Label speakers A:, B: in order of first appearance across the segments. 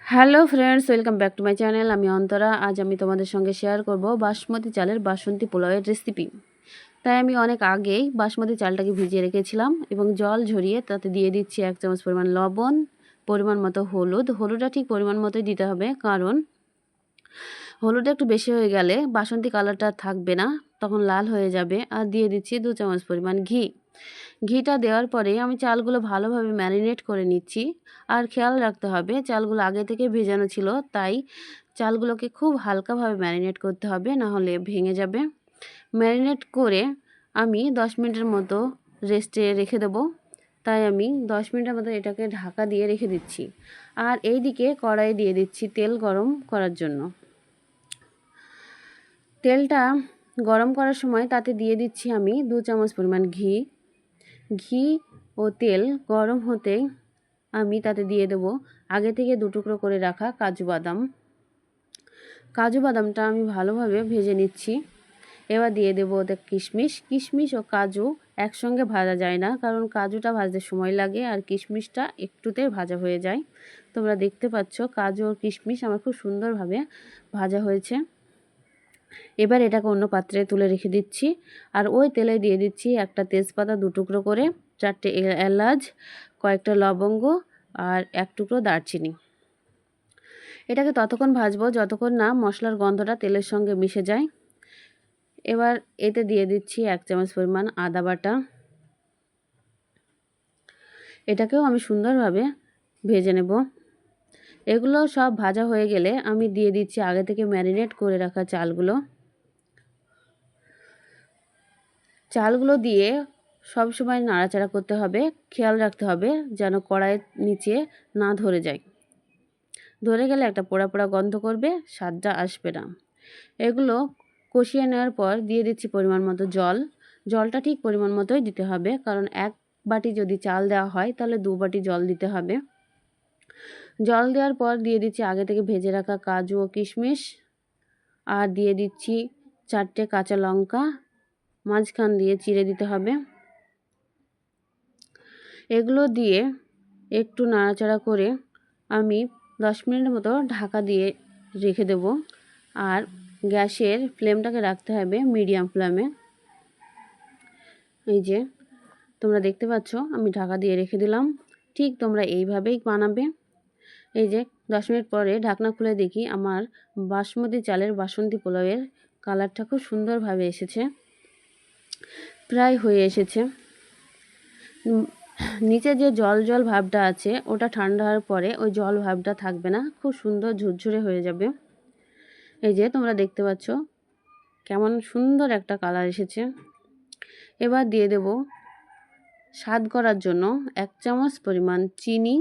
A: Hello friends, welcome back to my channel. আমি অন্তরা। আজ আমি তোমাদের সঙ্গে শেয়ার করব বাসমতি চালের বাসন্তী পোলাওয়ের রেসিপি। তাই আমি অনেক আগেই বাসমতি চালটাকে ভিজিয়ে রেখেছিলাম এবং জল ঝরিয়ে তাতে দিয়ে দিচ্ছি 1 চামচ পরিমাণ লবণ, পরিমাণ মতো হলুদটা ঠিক পরিমাণ মতোই দিতে হবে, কারণ হলুদটা একটু বেশি হয়ে গেলে বাসন্তী কালারটা থাকবে না, তখন লাল হয়ে যাবে। আর দিয়ে দিচ্ছি 2 চামচ পরিমাণ ঘিটা দেওয়ার পরে আমি চালগুলো ভালোভাবে ম্যারিনেট করে নিচ্ছি। আর খেয়াল রাখতে হবে চালগুলো আগে থেকে ভেজানো ছিল, তাই চালগুলোকে খুব হালকাভাবে ম্যারিনেট করতে হবে, না হলে ভেঙে যাবে। ম্যারিনেট করে আমি 10 মিনিটের মতো রেস্টে রেখে দেবো। তাই আমি 10 মিনিটের মতো এটাকে ঢাকা দিয়ে রেখে দিচ্ছি। আর এই দিকে কড়াই দিয়ে দিচ্ছি তেল গরম করার জন্য। তেলটা গরম করার সময় তাতে দিয়ে দিচ্ছি আমি 2 চামচ পরিমাণ ঘি ও তেল গরম হতেই আমি তাতে দিয়ে দেব আগে থেকে 2 টুকরো করে রাখা কাজু বাদামটা আমি ভালোভাবে ভেজে নিচ্ছি। এবার দিয়ে দেবো ওতে কিশমিশ ও কাজু একসঙ্গে ভাজা যায় না, কারণ কাজুটা ভাজতে সময় লাগে আর কিশমিশটা একটুতে ভাজা হয়ে যায়। তোমরা দেখতে পাচ্ছ কাজু ও কিশমিশ আমার খুব সুন্দরভাবে ভাজা হয়েছে। এবার এটাকে অন্য পাত্রে তুলে রেখে দিচ্ছি। আর ওই তেলে দিয়ে দিচ্ছি একটা তেজপাতা 2 টুকরো করে, 4টে এলাচ, কয়েকটা লবঙ্গ আর 1 টুকরো দারচিনি। এটাকে ততক্ষণ ভাজবো যতক্ষণ না মশলার গন্ধটা তেলের সঙ্গে মিশে যায়। এবার এতে দিয়ে দিচ্ছি 1 চামচ পরিমাণ আদা বাটা। এটাকেও আমি সুন্দরভাবে ভেজে নেব। এগুলো সব ভাজা হয়ে গেলে আমি দিয়ে দিচ্ছি আগে থেকে ম্যারিনেট করে রাখা চালগুলো দিয়ে সব সময় নাড়াচাড়া করতে হবে। খেয়াল রাখতে হবে যেন কড়াইয়ের নিচে না ধরে যায়। ধরে গেলে একটা পোড়া পোড়া গন্ধ করবে, স্বাদটা আসবে না। এগুলো কষিয়ে নেওয়ার পর দিয়ে দিচ্ছি পরিমাণ মতো জলটা ঠিক পরিমাণ মতোই দিতে হবে, কারণ 1 বাটি যদি চাল দেওয়া হয় তাহলে 2 বাটি জল দিতে হবে। জল দেওয়ার পর দিয়ে দিচ্ছি আগে থেকে ভেজে রাখা কাজু ও কিশমিশ, আর দিয়ে দিচ্ছি 4টে কাঁচা লঙ্কা মাঝখান দিয়ে চিড়ে দিতে হবে। এগুলো দিয়ে একটু নাড়াচাড়া করে আমি 10 মিনিটের মতো ঢাকা দিয়ে রেখে দেব। আর গ্যাসের ফ্লেমটাকে রাখতে হবে মিডিয়াম ফ্লেমে। এই যে তোমরা দেখতে পাচ্ছ আমি ঢাকা দিয়ে রেখে দিলাম। ঠিক তোমরা এইভাবেই বানাবে। এই যে 10 মিনিট পরে ঢাকনা খুলে দেখি আমার বাসমতি চালের বাসন্তী পোলাওয়ের কালারটা খুব সুন্দরভাবে এসেছে, প্রায় হয়ে এসেছে। নিচে যে জল ভাবটা আছে ওটা ঠান্ডা হওয়ার পরে ওই জল ভাবটা থাকবে না, খুব সুন্দর ঝুরঝুরে হয়ে যাবে। এই যে তোমরা দেখতে পাচ্ছ কেমন সুন্দর একটা কালার এসেছে। এবার দিয়ে দেব স্বাদ করার জন্য 1 চামচ পরিমাণ চিনি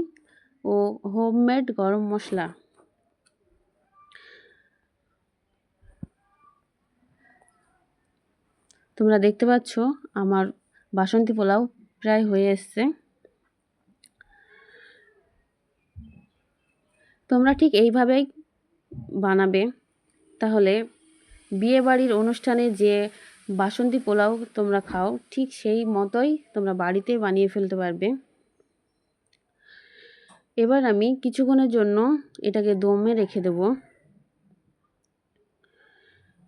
A: ও হোমমেড গরম মশলা। তোমরা দেখতে পাচ্ছ আমার বাসন্তী পোলাও প্রায় হয়ে এসছে। তোমরা ঠিক এইভাবেই বানাবে, তাহলে বিয়েবাড়ির অনুষ্ঠানে যে বাসন্তী পোলাও তোমরা খাও ঠিক সেই মতোই তোমরা বাড়িতে বানিয়ে ফেলতে পারবে। এবার আমি কিছুক্ষণের জন্য এটাকে দমে রেখে দেব।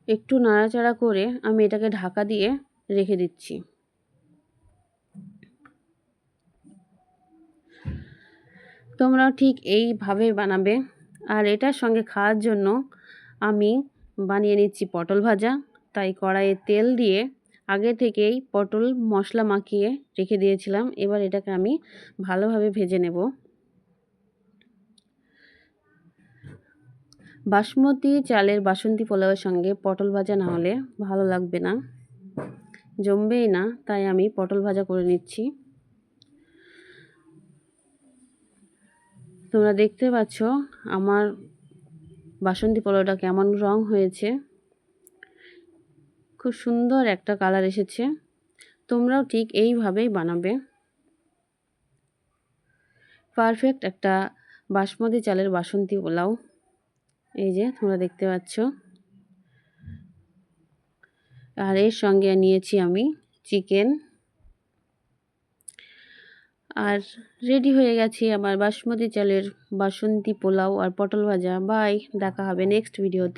A: একটু নাড়াচাড়া করে আমি এটাকে ঢাকা দিয়ে রেখে দিচ্ছি। তোমরাও ঠিক এইভাবে বানাবে। আর এটার সঙ্গে খাওয়ার জন্য আমি বানিয়ে নিচ্ছি পটল ভাজা। তাই কড়াইয়ে তেল দিয়ে আগে থেকেই পটল মশলা মাখিয়ে রেখে দিয়েছিলাম। এবার এটাকে আমি ভালোভাবে ভেজে নেব। বাসমতি চালের বাসন্তী পোলাওয়ের সঙ্গে পটল ভাজা না হলে ভালো লাগবে না, জমবেই না, তাই আমি পটল ভাজা করে নিচ্ছি। তোমরা দেখতে পাচ্ছ আমার বাসন্তী পোলাওটা কেমন রং হয়েছে, খুব সুন্দর একটা কালার এসেছে। তোমরাও ঠিক এইভাবেই বানাবে। পারফেক্ট একটা বাসমতি চালের বাসন্তী পোলাও। এই যে তোমরা দেখতে পাচ্ছ। আর এর সঙ্গে নিয়েছি আমি চিকেন। আর রেডি হয়ে গেছে আমার বাসমতি চালের বাসন্তী পোলাও আর পটল ভাজা। বাই, দেখা হবে নেক্সট ভিডিওতে।